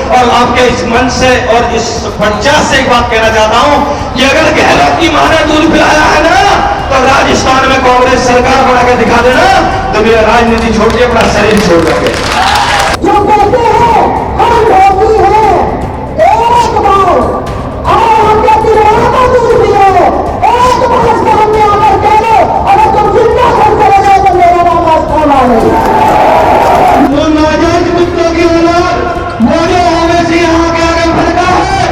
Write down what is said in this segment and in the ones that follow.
और आपके इस मन से और इस पंचायत से एक बात कहना चाहता हूं कि अगर गहलोत की मां ने दूध पिलाया है ना, तो राजस्थान में कांग्रेस सरकार बना के दिखा देना, तो मेरा राजनीति छोड़ के अपना शरीर छोड़ दोगे। जो कहते हैं हम रोगी हैं, एक बार अगर हमने तिरंगा का दूध पिया, एक बार सामने आकर कह दो, अगर तुम जिंदा घर चले जाओ तो मेरा नाम आस्थाना है। वो नाजायज कुत्तों की औलाद मोदी ओवैसी यहाँ के आगे भड़का है।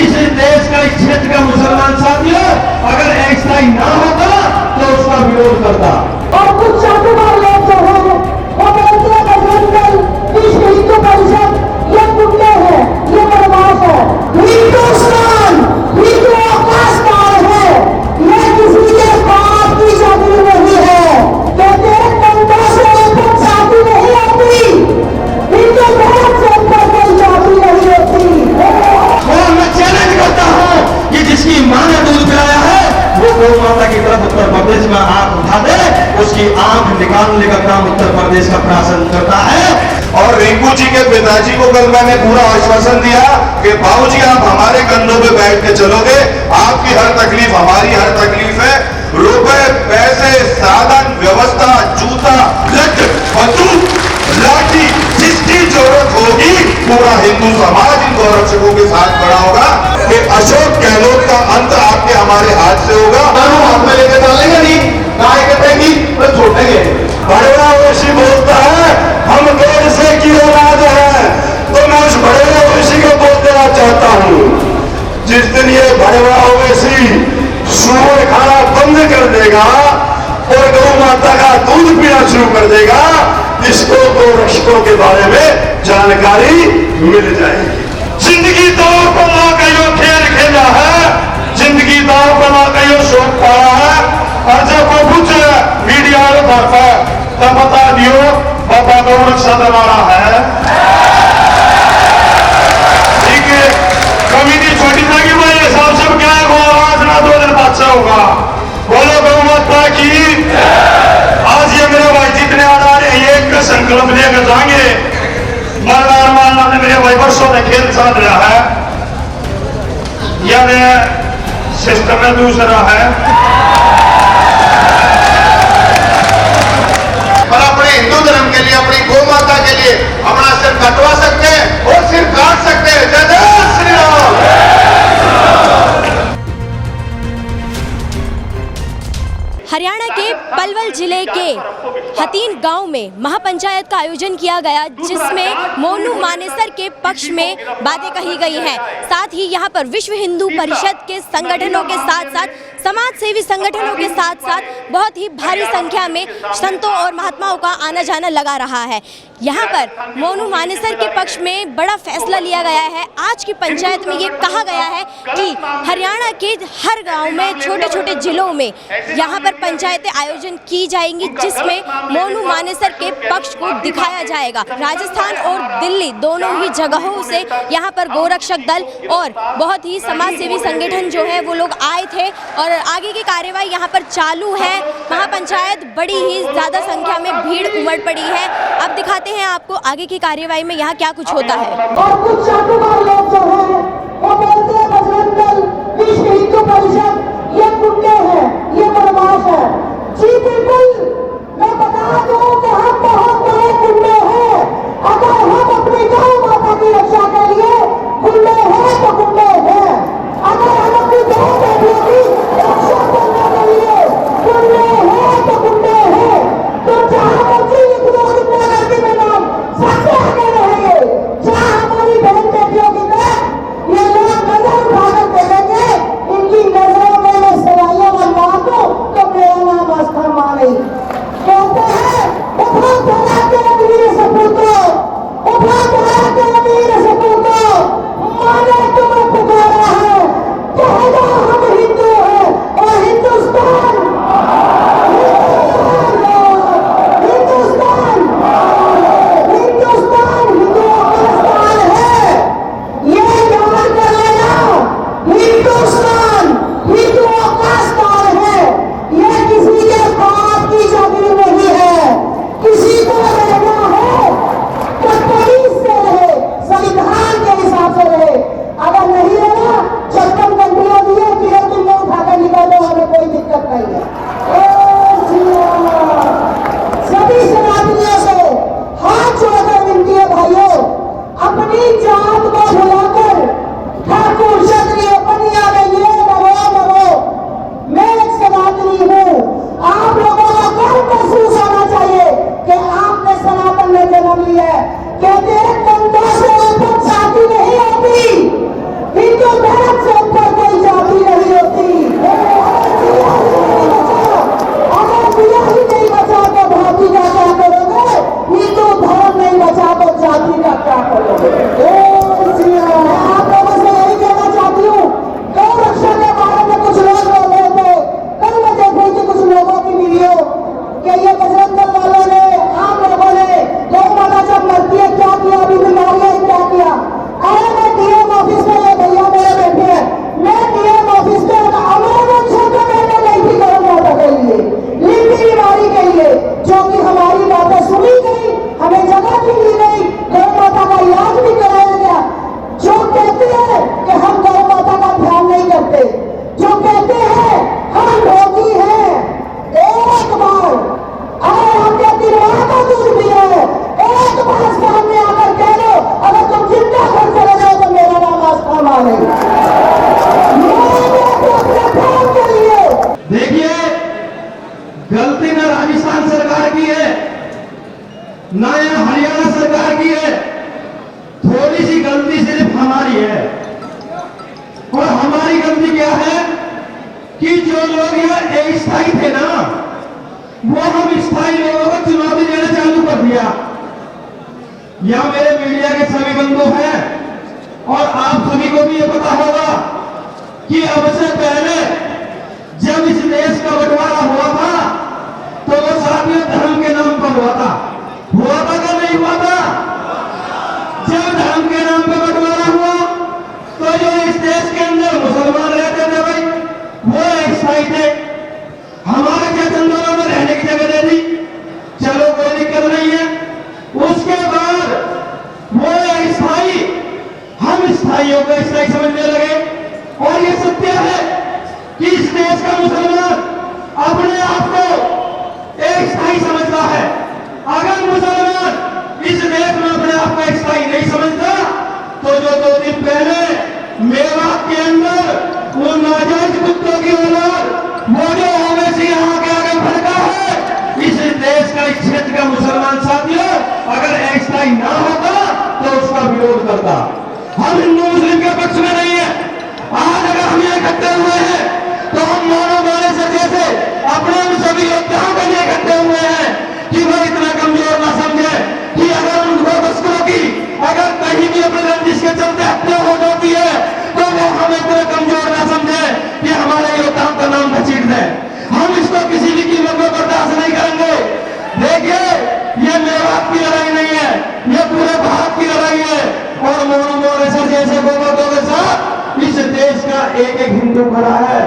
इस देश का, इस क्षेत्र का मुसलमान साथियों अगर ऐसा ही ना होता तो उसका विरोध करता। और कुछ चाटुकार लोग जो है वो बोलते हैं बजरंग दल, विश्व हिंदू परिषद ये गुंडे हैं, ये बदमाश है, हिंदुस्तान हिंदू आकाशकार है, ये किसी के बाप की जाति नहीं है। कहते हैं गंगा से ऊपर जाति नहीं आती, हिंदू धर्म से ऊपर कोई जाति नहीं होती। और मैं चैलेंज करता हूँ कि जिसकी मां ने दूध पिलाया है वो गौ माता की तरफ उत्तर प्रदेश में आंख उठा दे, उसकी आंख निकालने का काम उत्तर प्रदेश का प्रशासन करता है। और रिंकू जी के पिताजी को कल मैंने पूरा आश्वासन दिया कि बाबूजी आप हमारे कंधों पे बैठ के चलोगे, आपकी हर तकलीफ हमारी हर तकलीफ है। रुपए, पैसे, साधन, व्यवस्था, जूता, लट, बंदूक, लाठी, जिसकी जरूरत होगी पूरा हिंदू समाज इन गौरक्षकों के साथ खड़ा होगा। कि अशोक गहलोत का अंत आपके हमारे हाथ से होगा। हम हाथ में लेके डालेंगे नहीं, गाय कटेगी तो छोड़ेंगे। बड़ेरा ओवैसी बोलता है हम देर से की औलाद है, तो मैं उस बड़ेरा ओवैसी को बोल देना चाहता हूँ, जिस दिन ये बड़ेरा ओवैसी सूअर खाना बंद कर देगा और गौ माता का दूध पीना शुरू कर देगा, इसको गौरक्षकों के बारे में जानकारी मिल जाएगी। जिंदगी दांव पर लाकर यो खेल खेला है, जिंदगी दांव पर लाकर यो शोक पाया है। और जब वो पूछ मीडिया पर तब बता दियो बाबा गौरक्षक हमारा है। ठीक है, कमिटी छोटी था कि भाई साहब सब क्या है, वो आज ना 2 दिन बाद से होगा। बोलो गौ माता की। आज ये मेरे भाई जितने आ रहे हैं एक संकल्प लेकर जाएंगे, मरना ने मेरे भाई वर्षों में खेल साध रहा है, यानी सिस्टम में दूसरा है। पर अपने हिंदू धर्म के लिए, अपनी गौ माता के लिए अपना सिर कटवा सकते हैं और सिर काट सकते हैं। जय जय श्री राम। हरियाणा के पलवल जिले के हतीन गांव में महापंचायत का आयोजन किया गया, जिसमें मोनू मानेसर के पक्ष में बातें कही गई हैं। साथ ही यहां पर विश्व हिंदू परिषद के संगठनों के साथ साथ समाज सेवी संगठनों के साथ साथ बहुत ही भारी संख्या में संतों और महात्माओं का आना जाना लगा रहा है। यहाँ पर मोनू मानेसर के पक्ष में बड़ा फैसला लिया गया है। आज की पंचायत में ये कहा गया है कि हरियाणा के हर गांव में, छोटे छोटे जिलों में यहाँ पर पंचायतें आयोजन की जाएंगी, जिसमें मोनू मानेसर के पक्ष को दिखाया जाएगा। राजस्थान और दिल्ली दोनों ही जगहों से यहाँ पर गोरक्षक दल और बहुत ही समाज सेवी संगठन जो है वो लोग आए थे और आगे की कार्यवाही यहाँ पर चालू है। महापंचायत बड़ी ही ज्यादा संख्या में भीड़ उमड़ पड़ी है। अब दिखाते हैं आपको आगे की कार्यवाही में यहाँ क्या कुछ होता है। और कुछ चाटुकार लोग जो है वो बोलते हैं बजरंग दल, विश्व हिंदू परिषद ये गुंडे हैं, ये बदमाश है। जी बिल्कुल, मैं बता दूं कि हम बहुत बड़े गुंडे हैं। अगर हम अपनी गौ माता की रक्षा के लिए गुंडे हैं तो गुंडे हैं, अगर हम अपनी गौ बेटियों की रक्षा करने के लिए गुंडे हैं तो गुंडे हैं। तो जहाँ मर्जी गुंडागर्दी में नाम सबसे आगे रहेंगे, जहाँ हमारी बहन बेटियों की के हिसाब से रहे। अगर नहीं रहना 56 कंट्रियों दिए कि तुमने उठाकर निकाल दो, हमें कोई दिक्कत नहीं है। सभी सनातनियों से हाथ जोड़कर विनती है भाइयों, अपनी जात को भुलाकर ठाकुर क्षत्रिय बनिया में ये नमो नमो, मैं एक सनातनी हूँ। आप लोगों को गर्व महसूस होना चाहिए कि आपने सनातन में जन्म लिया है। कहते हैं गंगा से ऊपर जाति नहीं होती, हिंदू धर्म से ऊपर कोई जाति नहीं होती। अगर दिया ही नहीं बचा तो भाभी का क्या करोगे? हिंदू धर्म नहीं बचा तो जाति का क्या करोगे? मैं आप लोगों से यही कहना चाहती हूँ, गौ रक्षा के बारे में कुछ लोग बोल रहे थे। कल मैं देख रही थी कुछ लोगों की वीडियो कि ये बजरंग दल वालों ने, आम लोगों ने गौ माता जब मरती है क्या किया, अभी बीमारियां क्या किया। अरे मैं डीएम ऑफिस में, ये भैया मेरे बैठे हैं, मैं डीएम ऑफिस में अमरवंशों को मैंने नहीं थी गौ माता के लिए, लिंबी बीमारी के लिए, जो कि हमारी बातें सुनी गई, हमें जगह भी दी गई, गौ माता का इलाज भी कराया गया। जो कहते हैं कि हम गौ माता का ध्यान नहीं करते, जो कहते हैं हम भोगी हैं, एक बार अगर हमने अपनी मां को दूध दिया है, एक बार सामने आकर कह लो, अगर तुम जिंदा घर चले जाओ तो मेरा नाम आस्था माने। देखिए, गलती ना राजस्थान सरकार की है ना या हरियाणा सरकार की है, थोड़ी सी गलती सिर्फ हमारी है। और हमारी गलती क्या है कि जो लोग यहाँ अस्थायी थे ना, वो हम स्थायी लोगों को चुनौती देना चालू कर दिया। या मेरे मीडिया के सभी बंधु हैं और आप सभी को भी ये पता होगा कि अब से पहले जब इस देश का बंटवारा हुआ था तो वो साथियों धर्म के नाम पर हुआ था क्या नहीं हुआ था? जब धर्म के नाम पर बंटवारा हुआ तो जो इस देश के अंदर मुसलमान रहते थे भाई, वो स्थायी थे। हमारे जैसे आंदोलन में रहने की जगह दे दी, चलो कोई दिक्कत नहीं है। उसके बाद वो स्थायी, हम स्थायियों को स्थायी समझने लगे। और ये सत्य है कि इस देश का मुसलमान अपने आप को एक स्थायी समझता है। अगर मुसलमान इस देश में अपने आप को स्थायी नहीं समझता तो जो 2 दिन पहले मेवात के अंदर वो नाजायज कुत्तों की औलाद, वो जो ओवैसी यहाँ के आगे भड़का है, इस देश का, इस क्षेत्र का मुसलमान साथियों अगर स्थायी ना होता तो उसका विरोध करता। हम हिंदू मुस्लिम के पक्ष में नहीं है। आज अगर हम यहाँ इकट्ठे हुए हैं तो हम मानो मारे से जैसे अपने उन सभी योद्धाओं के लिए इकट्ठे हुए हैं कि वो इतना कमजोर ना समझे कि अगर उनको तस्करों की अगर कहीं भी अपने रंजिश के चलते हत्या हो जाती है तो वो हमें इतना कमजोर ना समझे कि हमारे योद्धाओं का नाम घसीट दे। हम इसको किसी भी कीमत पर बर्दाश्त नहीं करेंगे। देखिए, ये मेवात की लड़ाई नहीं है, ये पूरे भारत की लड़ाई है। और मोनू मोरेसर जैसे गोवर्थों के साथ इस देश का एक एक हिंदू खड़ा है।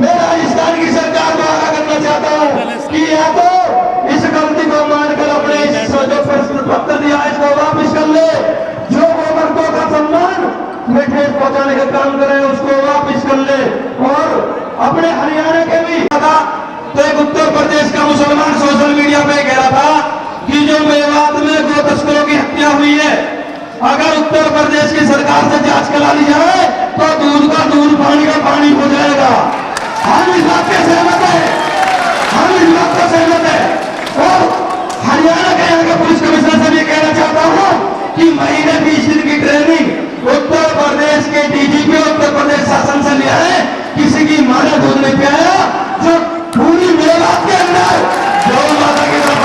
मैं राजस्थान की सरकार को आगाह करना चाहता हूँ कि या तो इस गलती को मानकर अपने जो प्रश्न पत्र दिया है इसको वापस कर ले, जो गोवर्थों का सम्मान में ठेस पहुंचाने का काम करे उसको वापस कर ले। और अपने हरियाणा के भी था तो एक उत्तर प्रदेश का मुसलमान सोशल मीडिया पे कह रहा था कि जो मेवात में गो तस्करों की हत्या हुई है, अगर उत्तर प्रदेश की सरकार से जांच करा ली जाए तो दूध का दूध, पानी का पानी हो जाएगा। हम इस बात से सहमत है, हम इस बात से सहमत है। और हरियाणा के यहाँ के पुलिस कमिश्नर से भी कहना चाहता हूँ कि महीने 20 दिन की ट्रेनिंग उत्तर प्रदेश के डीजीपी उत्तर प्रदेश शासन से लिया है। किसी की मां ने दूध नहीं पियाया जो पूरी मेवात के अंदर गौ माता की तरफ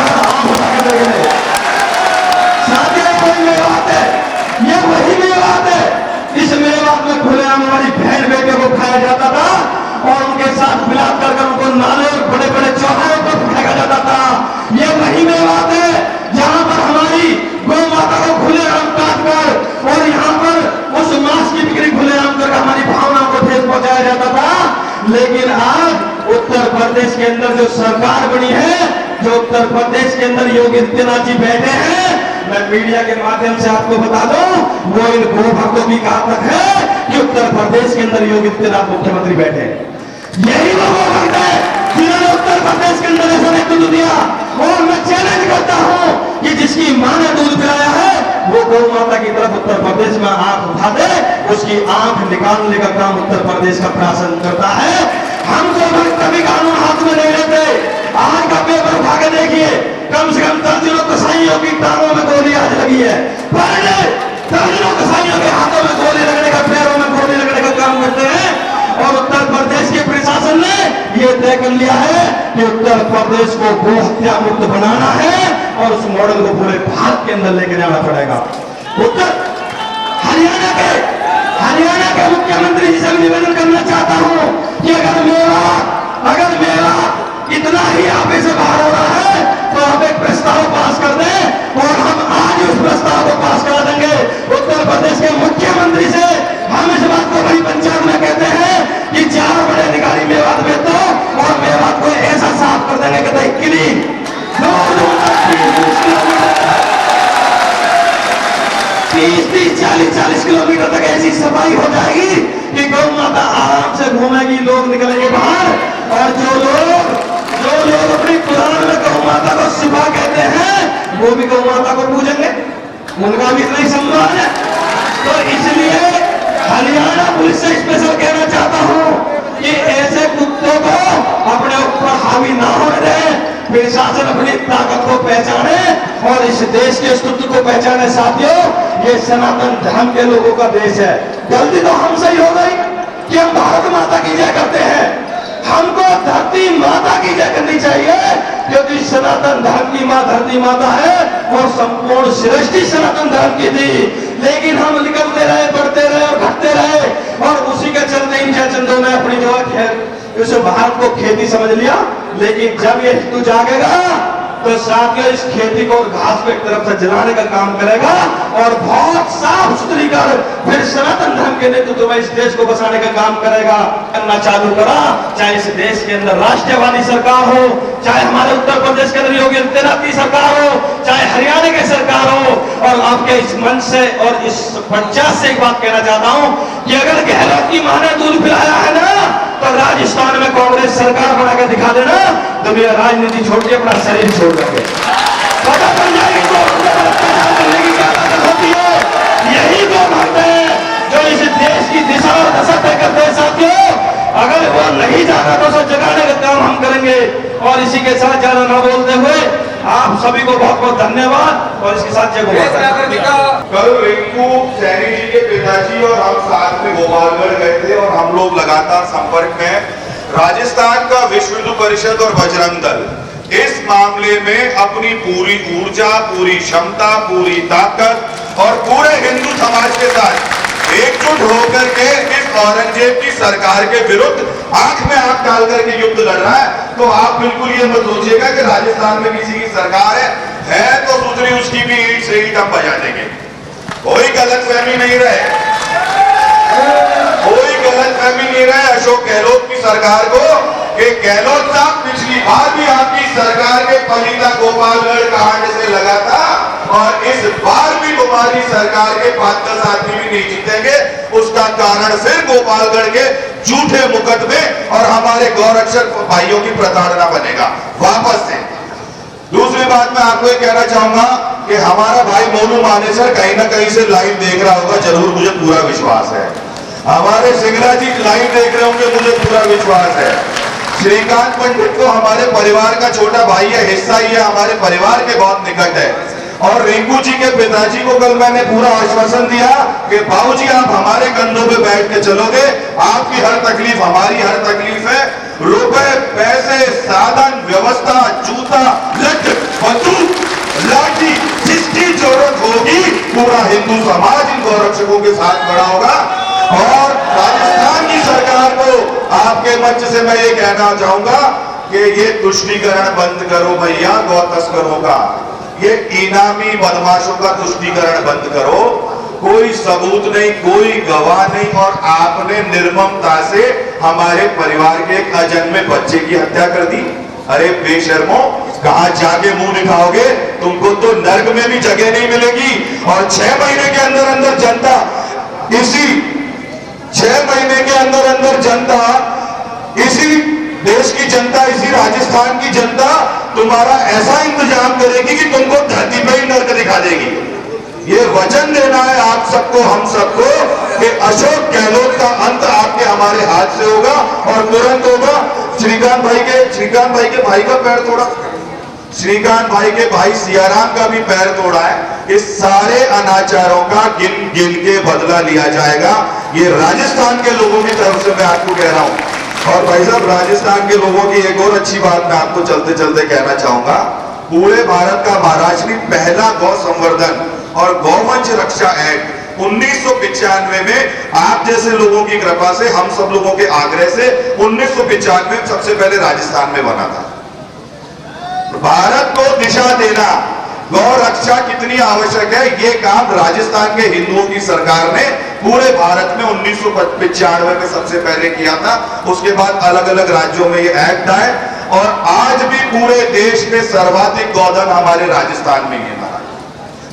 साथियों कोई मेवात है, ये वही मेवात है। इस मेवात में खुलेआम हमारी बहन बेटे को खाया जाता था और उनके साथ मिलाप कर उनको नाले और बड़े बड़े चौराहों पर फेंका जाता था। ये वही मेवात है जहां पर हमारी गौ माता को खुलेआम काट कर और यहाँ पर उस मांस की बिक्री खुलेआम कर हमारी भावनाओं को ठेस पहुंचाया जाता था। लेकिन आज उत्तर प्रदेश के अंदर जो सरकार बनी है, जो उत्तर प्रदेश के अंदर योगी आदित्यनाथ जी बैठे हैं, मैं मीडिया के माध्यम से आपको बता दूं, वो इन गो भक्तों की कहां तक है कि उत्तर प्रदेश के अंदर योगी आदित्यनाथ मुख्यमंत्री बैठे। यही वो भक्त है जिन्होंने उत्तर प्रदेश के अंदर ऐसा नेतृत्व दिया। और मैं चैलेंज करता हूं कि जिसकी मां ने दूध पिलाया है वो गौ माता की तरफ उत्तर प्रदेश में आंख उठा दे, उसकी आंख निकालने का काम उत्तर प्रदेश का प्रशासन करता है। हम गो भक्त कभी कानून हाथ में नहीं लेते। आज का पेपर उठा के देखिए, कम से कम दर्जनों कसाईयों की टांगों में गोली आज लगी है। दर्जनों कसाईयों के हाथों में गोली लगने का, पैरों में गोली लगने का काम करते हैं। और उत्तर प्रदेश के प्रशासन ने यह तय कर लिया है कि उत्तर प्रदेश को गो हत्या मुक्त बनाना है और उस मॉडल को पूरे भारत के अंदर लेके जाना पड़ेगा। उत्तर हरियाणा के मुख्यमंत्री जी से निवेदन करना चाहता हूं कि अगर मेरा इतना ही आप से बाहर हो रहा है तो आप एक प्रस्ताव पास कर दें और हम आज उस प्रस्ताव को पास करा देंगे। उत्तर प्रदेश के मुख्यमंत्री से हम इस बात को बड़ी पंचायत में कहते हैं कि 4 बड़े अधिकारी मेवात में तो और मेवात को ऐसा साफ कर देंगे कि क्लीन 30-40 किलोमीटर तक ऐसी सफाई हो जाएगी कि गौ माता आराम से घूमेगी, लोग निकलेंगे बाहर। और जो लोग अपनी पुराण में गौ माता को शिवा कहते हैं वो भी गौ माता को पूजेंगे, उनका भी इतना ही सम्मान है। तो इसलिए हरियाणा पुलिस से स्पेशल कहना चाहता हूं कि ऐसे कुत्तों को अपने ऊपर हावी ना होने दें। प्रशासन अपनी ताकत को पहचाने और इस देश के अस्तित्व को पहचाने। साथियों, ये सनातन धर्म के लोगों का देश है। गलती तो हमसे ही हो गई कि हम भारत माता की जय करते हैं। हमको धरती माता की जय करनी चाहिए क्योंकि सनातन धर्म की मां धरती माता है और संपूर्ण सृष्टि सनातन धर्म की थी। लेकिन हम निकलते रहे, बढ़ते रहे और घटते रहे और उसी के चलते इन चंदों ने अपनी जगह उस भारत को खेती समझ लिया। लेकिन जब ये हिंदू जागेगा तो साथियों इस खेती को घास को एक तरफ से जलाने का काम करेगा और बहुत साफ सुथरी कर फिर सनातन धर्म के नेतृत्व में इस देश को बसाने का काम करेगा। करना चालू करा, चाहे इस देश के अंदर राष्ट्रवादी सरकार हो, चाहे हमारे उत्तर प्रदेश के अंदर योगी आदित्यनाथ की सरकार हो, चाहे हरियाणा की सरकार हो। और आपके इस मंच से और इस पंचायत से एक बात कहना चाहता हूं कि अगर गहलोत की मां ने दूध पिलाया है ना तो राजस्थान में कांग्रेस सरकार बना के दिखा देना, दुनिया राजनीति छोड़ के अपना शरीर छोड़ देंगे। पता चल जाएगा करने की क्या ताकत होती है। यही वो भक्त है जो इस देश की दिशा और दशा तय करते हैं। साथियों, अगर वो नहीं जाना तो उसे जगाने का काम हम करेंगे। और इसी के साथ ज्यादा न बोलते हुए आप सभी को बहुत बहुत धन्यवाद और इसके साथ जय गोपाल। कल रिंकू सैनी जी के पिताजी और हम साथ में गोपालगढ़ गए थे और हम लोग लगातार संपर्क में। राजस्थान का विश्व हिंदू परिषद और बजरंग दल इस मामले में अपनी पूरी ऊर्जा, पूरी क्षमता, पूरी ताकत और पूरे हिंदू समाज के साथ एकजुट होकर के इस औरंगजेब की सरकार के विरुद्ध आंख में आंख डाल करके युद्ध लड़ रहा है। तो आप बिल्कुल ये मत सोचिएगा कि राजस्थान में किसी की सरकार है तो दूसरी उसकी भी ईंट से ईंट हम बजा देंगे। कोई गलतफहमी नहीं रहे, कोई गलतफहमी नहीं रहे अशोक गहलोत की सरकार को कि गहलोत साहब पिछली बार भी आपकी सरकार के पलीता गोपालगढ़ कांड से लगा था और इस बार भी हमारी सरकार के 5-10 आदमी भी नहीं जीतेंगे। उसका कारण फिर गोपालगढ़ के झूठे मुकदमे और हमारे गौरक्षक भाइयों की प्रताड़ना बनेगा वापस से। दूसरी बात मैं आपको ये कहना चाहूंगा कि हमारा भाई मोनू मानेसर कहीं ना कहीं से लाइव देख रहा होगा, जरूर, मुझे पूरा विश्वास है। हमारे सिंगला जी लाइव देख रहे होंगे, मुझे पूरा विश्वास है। श्रीकांत पंडित को हमारे परिवार का छोटा भाई है, हिस्सा ही है, हमारे परिवार के बहुत निकट है। और रिंकू जी के पिताजी को कल मैंने पूरा आश्वासन दिया कि बाबूजी आप हमारे कंधों पे बैठ के चलोगे, आपकी हर तकलीफ हमारी हर तकलीफ है। रुपए, पैसे, साधन, व्यवस्था, जूता, लठ, बंदूक, लाठी, जिसकी जरूरत होगी पूरा हिंदू समाज इन गौरक्षकों के साथ खड़ा होगा। और राजस्थान की सरकार को आपके मंच से मैं ये कहना चाहूंगा कि ये तुष्टीकरण बंद करो भैया, गौ तस्करों का, ये इनामी बदमाशों का तुष्टीकरण बंद करो। कोई सबूत नहीं, कोई गवाह नहीं और आपने निर्ममता से हमारे परिवार के एक अजन्मे बच्चे की हत्या कर दी। अरे बेशर्मो, कहां जाके मुंह दिखाओगे? तुमको तो नर्क में भी जगह नहीं मिलेगी। और 6 महीने के अंदर अंदर जनता, इसी 6 महीने के अंदर अंदर जनता, इसी देश की जनता, इसी राजस्थान की जनता तुम्हारा ऐसा इंतजाम करेगी कि तुमको धरती पे ही नर्क दिखा देगी। ये वचन देना है आप सबको, हम सबको, कि अशोक गहलोत का अंत आपके हमारे हाथ से होगा और तुरंत होगा। श्रीकांत भाई के भाई का पैर तोड़ा, श्रीकांत भाई के भाई सियाराम का भी पैर तोड़ा है। इस सारे अनाचारों का गिन गिन के बदला लिया जाएगा। ये राजस्थान के लोगों की तरफ से मैं आपको कह रहा हूं। और भाई साहब, राजस्थान के लोगों की एक और अच्छी बात मैं आपको चलते चलते कहना चाहूंगा। पूरे भारत का महाराष्ट्र में पहला गौ संवर्धन और गौवंश रक्षा एक्ट 1995 में आप जैसे लोगों की कृपा से, हम सब लोगों के आग्रह से 1995 में सबसे पहले राजस्थान में बना था। भारत को दिशा देना, गौ रक्षा कितनी आवश्यक है, ये काम राजस्थान के हिंदुओं की सरकार ने पूरे भारत में 1995 में सबसे पहले किया था। उसके बाद अलग अलग राज्यों में ये एक्ट आए और आज भी पूरे देश में सर्वाधिक गौधन हमारे राजस्थान में ही है।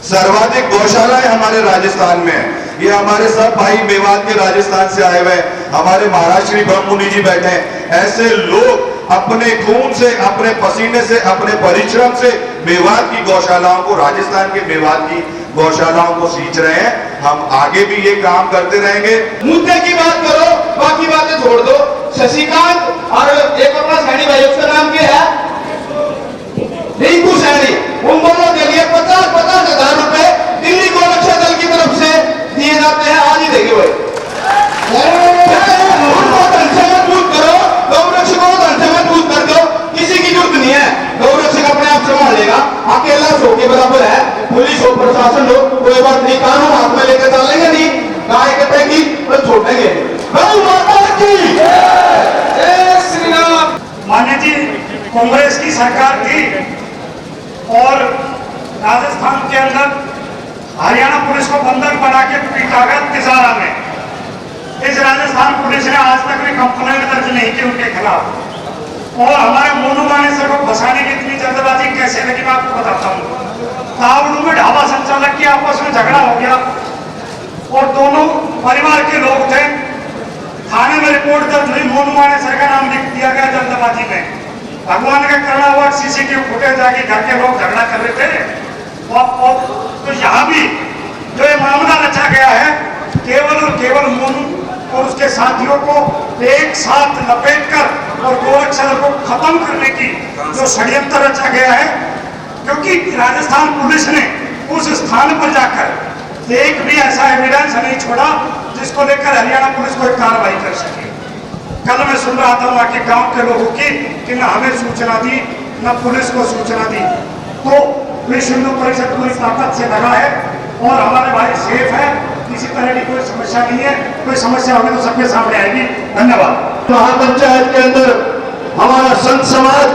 सर्वाधिक गौशालाएं हमारे राजस्थान में है। ये हमारे सब भाई मेवात के राजस्थान से आए हुए, हमारे महाराष्ट्री ब्रह्म मुनि जी बैठे हैं। ऐसे लोग अपने खून से, अपने पसीने से, अपने परिश्रम से मेवात की गौशालाओं को, राजस्थान के मेवात की गौशालाओं को सींच रहे हैं। हम आगे भी ये काम करते रहेंगे। मुद्दे की बात करो, बाकी बातें छोड़ दो। शशिकांत और एक अपना सैनी भाई, उसका नाम क्या है? रिंकू सैनी। उन दोनों के लिए 50-50 हजार रुपए दिल्ली गौ रक्षा दल की तरफ से दिए जाते हैं। आज ही देंगे भाई। उनको धन से मजबूत करो, गौरक्षकों को धन से मजबूत कर दो। किसी की जरूरत नहीं है, गौरक्षक अपने आप संभाल लेगा। अकेला सो के बराबर है। पुलिस हो, प्रशासन हो, कोई बात नहीं, कानून हाथ में लेकर चलेंगे नहीं, गाय के पैकी तो छोड़ेंगे। गौ माता की जय श्री राम। मान्य जी, कांग्रेस की सरकार थी और राजस्थान के अंदर हरियाणा पुलिस को बंधक बना के पीटा गया तिजारा में। इस राजस्थान पुलिस ने आज तक भी कंप्लेंट दर्ज नहीं की उनके खिलाफ। और हमारे मोनू मानेसर को फंसाने की इतनी जल्दबाजी कैसे लगी, मैं आपको बताता हूँ। तावड़ू में ढाबा संचालक की आपस में झगड़ा हो गया और दोनों परिवार के लोग थे। थाने में रिपोर्ट दर्ज हुई, मोनू मानेसर का नाम लिख दिया गया जल्दबाजी में। भगवान का करना हुआ, सीसीटीवी फुटेज आके घर के लोग झगड़ा कर रहे थे। तो यहाँ भी जो ये मामला रचा गया है, केवल और केवल मोनू और उसके साथियों को एक साथ लपेटकर और गौरक्षा को खत्म करने की जो षड्यंत्र रचा गया है। क्योंकि राजस्थान पुलिस ने उस स्थान पर जाकर एक भी ऐसा एविडेंस नहीं छोड़ा जिसको लेकर हरियाणा पुलिस कोई कार्रवाई कर सके। कल मैं सुन रहा था वहां के गांव के लोगों की कि न हमें सूचना दी, न पुलिस को सूचना दी। तो विश्व हिंदू परिषद पूरी ताकत से लगा है और हमारे भाई सेफ है, किसी तरह की कोई समस्या नहीं है। कोई समस्या होगी तो सबके सामने आएगी। धन्यवाद। महापंचायत के अंदर हमारा संत समाज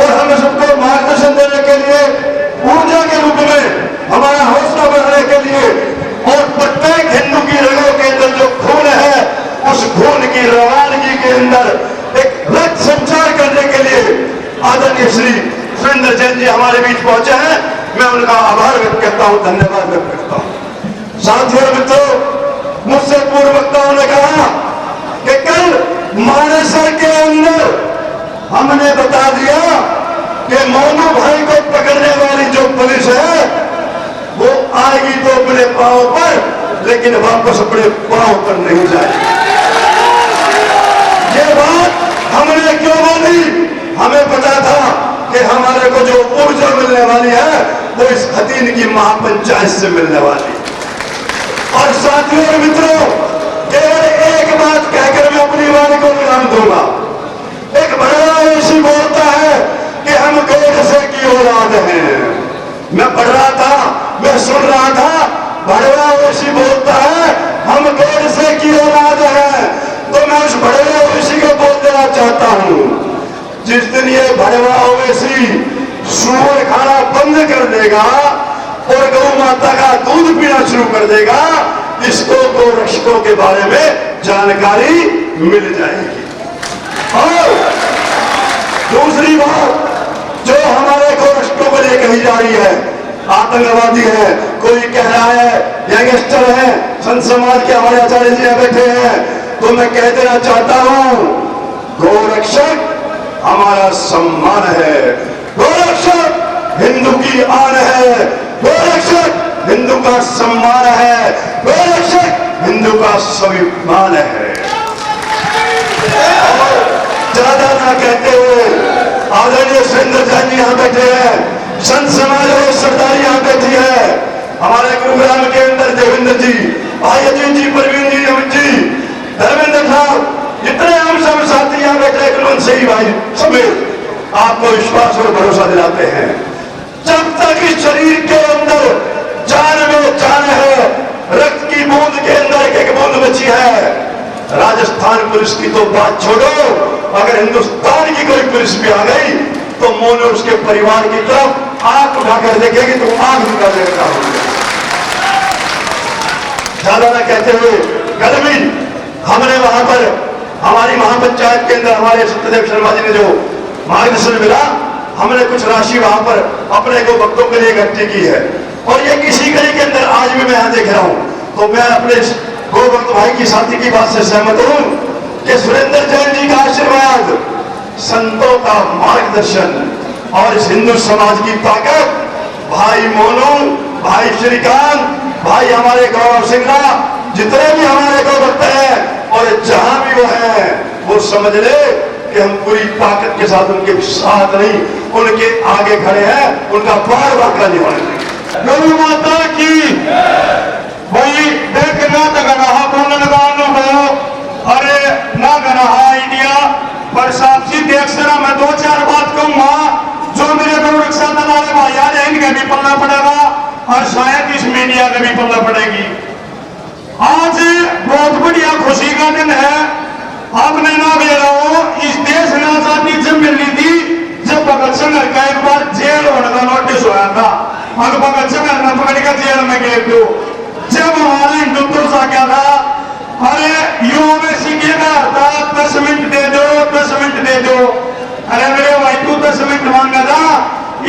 और हमें सबको मार्गदर्शन देने के लिए, ऊर्जा के रूप में हमारा हौसला बढ़ाने के लिए और प्रत्येक हिंदू की रगों के अंदर जो खून है, उस खून की रवानगी के अंदर एक रक्त संचार करने के लिए आदरणीय श्री सुरेंद्र जैन जी हमारे बीच पहुंचे हैं। मैं उनका आभार व्यक्त करता हूं, धन्यवाद व्यक्त करता हूं। साथियों और मित्रों, मुझसे पूर्व वक्ताओं ने कहा कि कल मानेसर के अंदर हमने बता दिया कि मोनू भाई को पकड़ने वाली जो पुलिस है वो आएगी तो अपने पांव पर, लेकिन वापस अपने पांव पर नहीं जाएगी। ये बात हमने क्यों बोली? हमें पता था कि हमारे को जो ऊर्जा मिलने वाली है वो इस हतीन की महापंचायत से मिलने वाली। और साथियों और मित्रों, केवल एक बात कहकर मैं अपनी वाणी को विराम दूंगा। एक बड़ा ऐसी बोलता है कि हम गोडसे की औलाद हैं। मैं पढ़ रहा था, मैं सुन रहा था, बड़वा ओवैसी बोलता है हम गोडसे की औलाद हैं। तो मैं उस बड़वा ओवैसी को बोल देना चाहता हूं, जिस दिन ये बड़वा ओवैसी सूअर खाना बंद कर देगा और गौ माता का दूध पीना शुरू कर देगा, इसको गौरक्षकों के बारे में जानकारी मिल जाएगी। और दूसरी बात, जो हमारे लिए कही जा रही है आतंकवादी है, कोई कह रहा है गैंगस्टर है, संत समाज के हमारे आचार्य जी यहाँ बैठे हैं, तो मैं कह देना चाहता हूं गोरक्षक हमारा सम्मान है, गोरक्षक हिंदू की आन है, गोरक्षक हिंदू का सम्मान है, गोरक्षक हिंदू का स्वाभिमान है। और ज्यादा ना कहते हुए आदरणीय सुरेंद्र जैन जी यहाँ बैठे हैं, संत समाज और सरदार यहाँ बैठी है, हमारे गुरुग्राम के अंदर देवेंद्र जी, भाई अजीत जी, प्रवीण जी, अमित जी, धर्मेंद्र साहब, जितने हम सब साथी यहाँ बैठे कुलवंत सिंह भाई समेत आपको विश्वास और भरोसा दिलाते हैं, जब तक इस शरीर के अंदर जान में जान है, रक्त की बूंद के अंदर एक एक बूंद बची है, राजस्थान पुलिस की तो बात छोड़ो, अगर हिंदुस्तान की कोई पुलिस भी आ गई तो मोनो उसके परिवार की तरफ आंख उठाकर देखेगी तो आंख उठा देगा। ज्यादा ना कहते हुए कल भी हमने वहां पर हमारी महापंचायत के अंदर हमारे सत्यदेव शर्मा जी ने जो मार्गदर्शन मिला, हमने कुछ राशि वहां पर अपने गो भक्तों के लिए इकट्ठी की है, और ये किसी गली के अंदर आज भी मैं यहां देख रहा हूं, तो मैं अपने गो भक्त भाई की साथी की बात से सहमत हूं कि सुरेंद्र जैन जी का आशीर्वाद, संतों का मार्गदर्शन और इस हिंदू समाज की ताकत, भाई मोनू, भाई श्रीकांत, भाई हमारे गौरव सिंगला, जितने भी हमारे गौ भक्त हैं और जहां भी वो हैं, वो समझ ले कि हम पूरी ताकत के साथ उनके साथ नहीं, उनके आगे खड़े हैं, उनका बार वाका नहीं होने देंगे। गौ माता की भाई देखना तगड़ा बोलन गानो गयो, अरे ना गना इंडिया पर साक्षी देख सरा, मैं दो चार बात कहूंगा जो मेरे गौ रक्षा दल वाले भाई यार इनके भी पलना पड़ेगा और शायद इस मीडिया का भी पलना पड़ेगी। आज बहुत बढ़िया खुशी का दिन है, आपने ना भी रहो, इस देश में आजादी जब मिली थी जब भगत सिंह का एक बार जेल होने का नोटिस हुआ था, और भगत सिंह ने पकड़ के जेल में गए थे, जब हमारा हिंदुत्व सा क्या था, अरे यूओवैसी के घर था 10 मिनट दे दो, 10 मिनट दे दो, अरे मेरे भाई तू 10 मिनट मांगा था,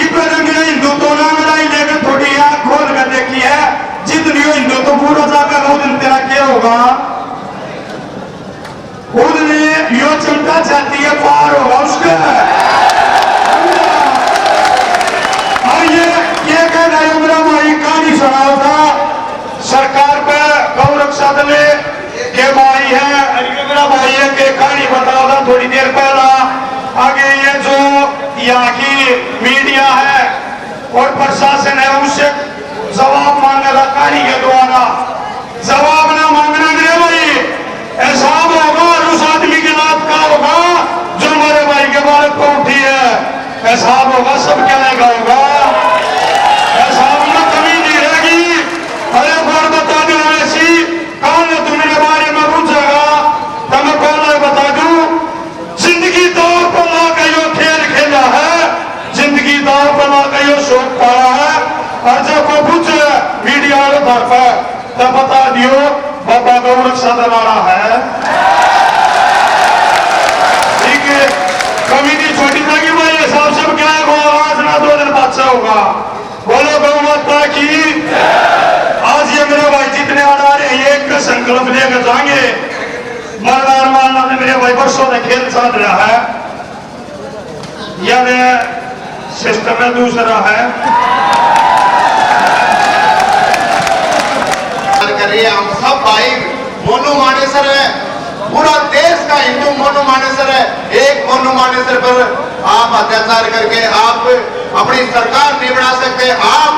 इधर मेरे हिंदुत्व ना मिलाई लेकर थोड़ी आंख खोल कर देखी है, जितनी हिंदू तो पूरा जाकर वो दिन तेरा क्या होगा, उनने यो चिंता चाहती है पार होगा उसका। और ये कह रहे मेरा भाई कहानी सुनाओ था सरकार पे गौ रक्षा दल के भाई है, मेरा भाई है के कहानी बताओ था थोड़ी देर पहला, आगे ये जो यहाँ की मीडिया है और प्रशासन है उससे जवाब मांगा था कहानी के द्वारा, जवाब ना मांगना मेरे भाई ऐसा होगा और उस आदमी के लाभ का होगा जो हमारे भाई के बालक को उठी है, ऐसा होगा सब क्या लेगा होगा, ऐसा में कमी नहीं रहेगी। अरे बार बता दो ऐसी कौन है तुम्हारे बारे में पूछेगा तो मैं पहले बता दूं, जिंदगी दौर पर ला के यो खेल खेला है, जिंदगी दौर पर ला के यो शोक पाया है, और जब को पूछे मीडिया वाले घर पर तब बता दियो बाबा गौ रक्षा दल वाला है, ठीक है। कमेटी छोटी था कि भाई हिसाब से क्या है, आज ना 2 दिन बाद से होगा, बोलो गौ माता की। आज ये मेरे भाई जितने आ रहे हैं एक संकल्प लेकर जाएंगे, मरदार मारना ने मेरे भाई वर्षों ने खेल साध रहा है, यानी सिस्टम में दूसरा है, हम सब भाई मोनू मानेसर है, पूरा देश का हिंदू मोनू मानेसर है, एक मोनू मानेसर पर आप अत्याचार करके आप अपनी सरकार नहीं बना सकते। आप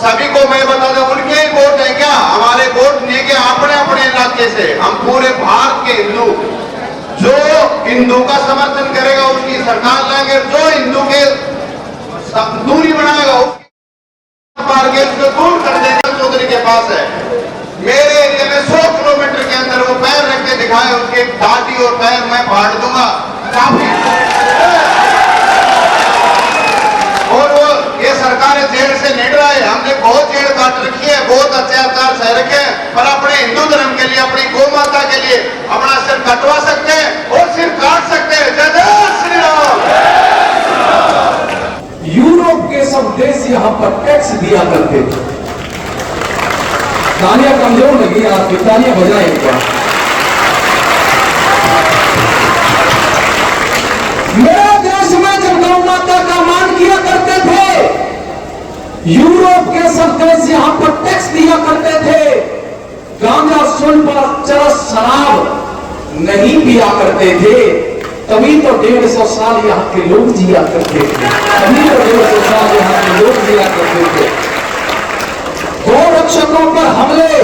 सभी को मैं बता दूं उनके ही वोट है क्या, हमारे वोट नहीं के अपने अपने इलाके से हम पूरे भारत के हिंदू, जो हिंदू का समर्थन करेगा उसकी सरकार लाएंगे, जो हिंदू के दूरी बनाएगा उसको दूर कर देंगे। चौधरी के पास है मेरे एरिया में 100 किलोमीटर के अंदर, वो पैर रख के दिखाए, उसके दाढ़ी और पैर मैं फाड़ दूंगा काफी। और वो ये सरकार जेल से नहीं डरा है, हमने बहुत जेल काट रखी है, बहुत अत्याचार सह रखे हैं, पर अपने हिंदू धर्म के लिए, अपनी गौ माता के लिए अपना सिर कटवा सकते हैं और सिर काट सकते हैं। जय जय श्री राम। यूरोप के सब देश केस यहां पर टैक्स दिया करते थे। तालियां कमजोर लगी, आपकी तालियां बजाएं एक बार। मेरे देश में जब गौ माता का मान किया करते थे, यूरोप के सब देश यहां पर टैक्स दिया करते थे, गांजा, सुन पर चरस, शराब नहीं पिया करते थे, तभी तो 150 साल यहां के लोग जिया करते थे। तभी तो 150 साल यहां के लोग जिया करते थे। गौ रक्षकों पर हमले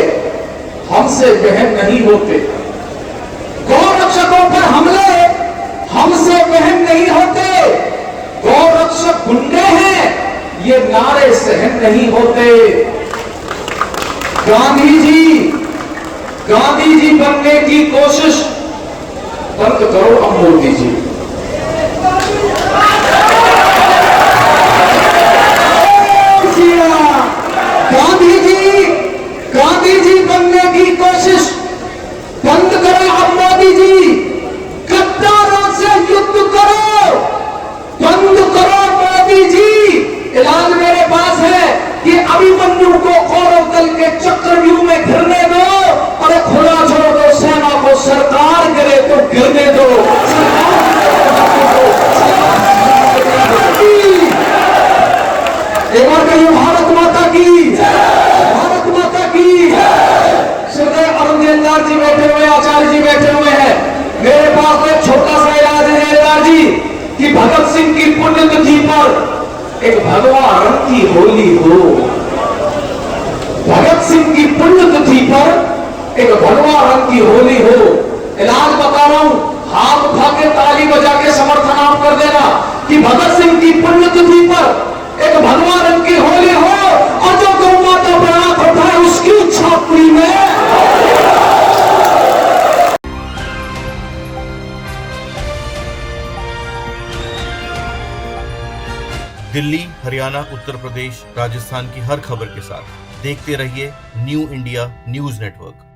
हमसे बहन नहीं होते। गौ रक्षकों पर हमले हमसे बहन नहीं होते। गौ रक्षक गुंडे हैं, ये नारे सहन नहीं होते। गांधी जी बनने की कोशिश बंद करो अब मोदी जी। गांधी जी बनने की कोशिश बंद करो अब मोदी जी। गद्दारों से युद्ध करो, बंद करो मोदी जी। इलाज मेरे पास है कि अभिमन्यु को कौरव दल के चक्रव्यूह में घिरने दो, अरे खुला छोड़ दो सेना को, सरकार गिरे तो गिरने दो। एक बार कहिए भारत माता की, भारत माता की। श्रद्धेय अरुण जेलदार जी बैठे हुए, आचार्य जी बैठे हुए हैं। मेरे पास एक छोटा सा इलाज है जेलदार जी कि भगत सिंह की पुण्यतिथि पर एक भगवा रंग की होली हो। भगत सिंह की पुण्यतिथि पर एक भगवा रंग की होली हो। इलाज बता रहा हूं, हाथ उठा के ताली बजा के समर्थन आप कर देना कि भगत सिंह की पुण्यतिथि पर एक भगवा रंग की होली हो, और जो गौ माता पर आंख उठाए उसकी इच्छा पूरी में। दिल्ली, हरियाणा, उत्तर प्रदेश, राजस्थान की हर खबर के साथ देखते रहिए न्यू इंडिया न्यूज नेटवर्क।